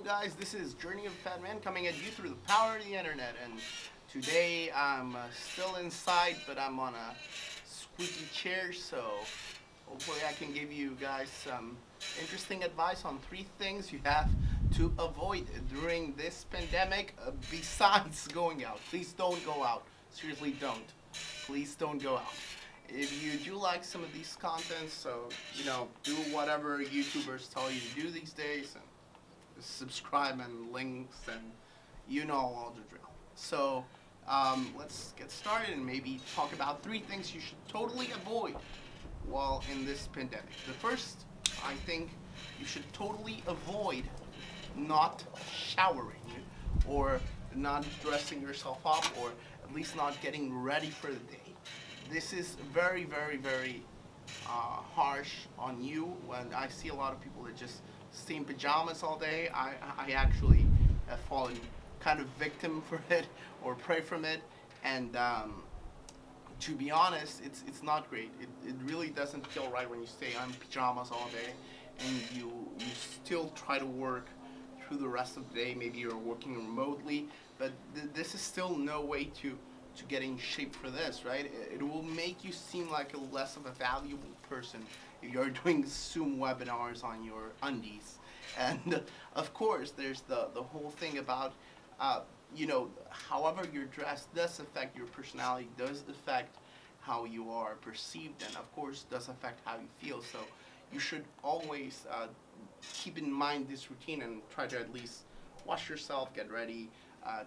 guys, this is Journey of a Fat Man coming at you through the power of the internet. And today I'm still inside, but I'm on a squeaky chair, so hopefully I can give you guys some interesting advice on three things you have to avoid during this pandemic besides going out. Please don't go out. Seriously, don't. Please don't go out. If you do like some of these contents, so do whatever YouTubers tell you to do these days, and subscribe and links, and all the drill. So let's get started and maybe talk about three things you should totally avoid while in this pandemic. The first, I think, you should totally avoid not showering or not dressing yourself up, or at least not getting ready for the day. This is very, very, very harsh on you. When I see a lot of people that just stay in pajamas all day, I actually have fallen kind of victim for it or prey from it. And to be honest, it's not great. It really doesn't feel right when you stay in pajamas all day and you still try to work through the rest of the day. Maybe you're working remotely, but this is still no way to get in shape for this, right? It will make you seem like a less of a valuable person if you're doing Zoom webinars on your undies. And of course, there's the whole thing about, however you're dressed does affect your personality, does affect how you are perceived, and of course does affect how you feel. So you should always keep in mind this routine and try to at least wash yourself, get ready,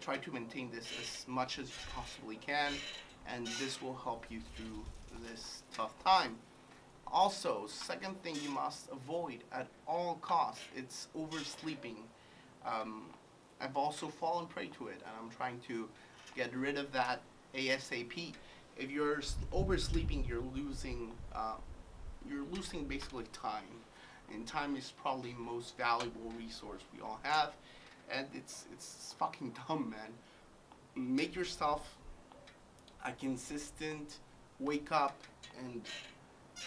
try to maintain this as much as you possibly can, and this will help you through this tough time. Also, second thing you must avoid at all costs, it's oversleeping. I've also fallen prey to it, and I'm trying to get rid of that ASAP. If you're oversleeping, you're losing basically time, and time is probably the most valuable resource we all have. And it's fucking dumb, man. Make yourself a consistent wake up and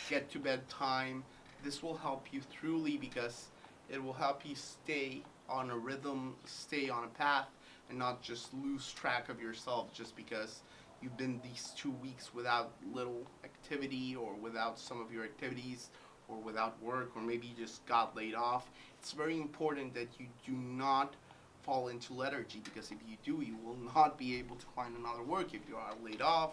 get to bed time. This will help you truly, because it will help you stay on a rhythm, stay on a path, and not just lose track of yourself just because you've been these 2 weeks without little activity, or without some of your activities, or without work, or maybe you just got laid off. It's very important that you do not fall into lethargy, because if you do, you will not be able to find another work if you are laid off,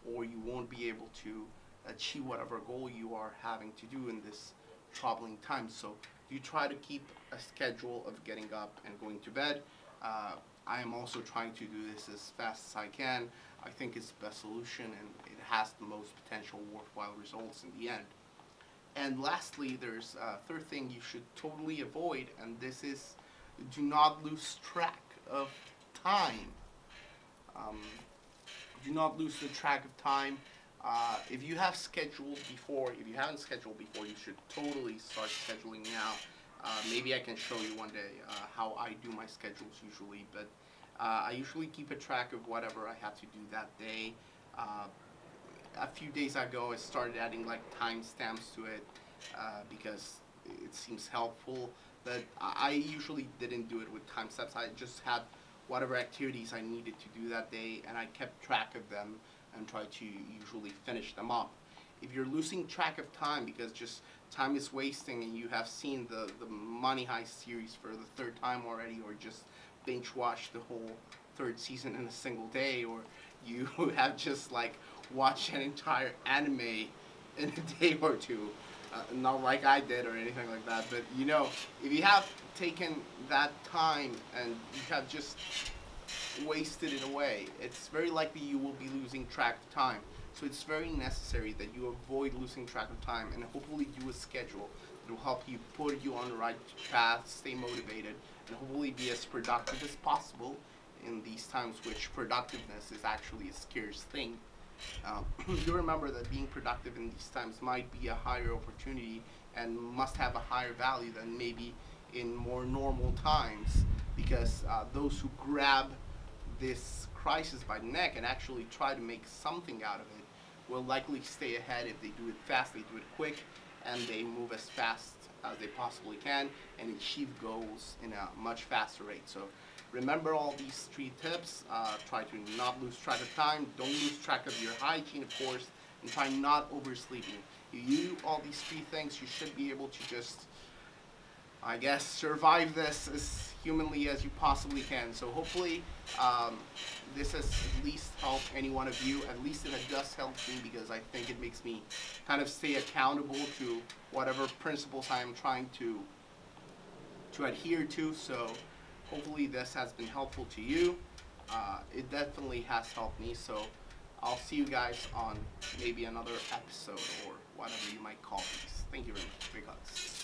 or you won't be able to achieve whatever goal you are having to do in this troubling time. So you try to keep a schedule of getting up and going to bed. I am also trying to do this as fast as I can. I think it's the best solution, and it has the most potential worthwhile results in the end. And lastly, there's a third thing you should totally avoid, and this is, do not lose track of time. Do not lose the track of time. If you have scheduled before, if you haven't scheduled before, you should totally start scheduling now. Maybe I can show you one day how I do my schedules usually, but I usually keep a track of whatever I have to do that day. A few days ago, I started adding like timestamps to it because it seems helpful. But I usually didn't do it with timestamps. I just had whatever activities I needed to do that day, and I kept track of them and tried to usually finish them up. If you're losing track of time because just time is wasting, and you have seen the Money Heist series for the third time already, or just binge watched the whole third season in a single day, or you have just like watched an entire anime in a day or two, not like I did or anything like that, but if you have taken that time and you have just wasted it away, it's very likely you will be losing track of time. So it's very necessary that you avoid losing track of time, and hopefully do a schedule that will help you put you on the right path, stay motivated, and hopefully be as productive as possible in these times, which productiveness is actually a scarce thing. Do remember that being productive in these times might be a higher opportunity and must have a higher value than maybe in more normal times, because those who grab this crisis by the neck and actually try to make something out of it will likely stay ahead if they do it fast, they do it quick, and they move as fast as they possibly can and achieve goals in a much faster rate. So remember all these 3 tips. Try to not lose track of time. Don't lose track of your hygiene, of course, and try not oversleeping. You do all these 3 things, you should be able to just, I guess, survive this as humanly as you possibly can. So hopefully this has at least helped any one of you. At least it does help me, because I think it makes me kind of stay accountable to whatever principles I am trying to adhere to. So hopefully this has been helpful to you. It definitely has helped me. So I'll see you guys on maybe another episode, or whatever you might call these. Thank you very much. Big hugs.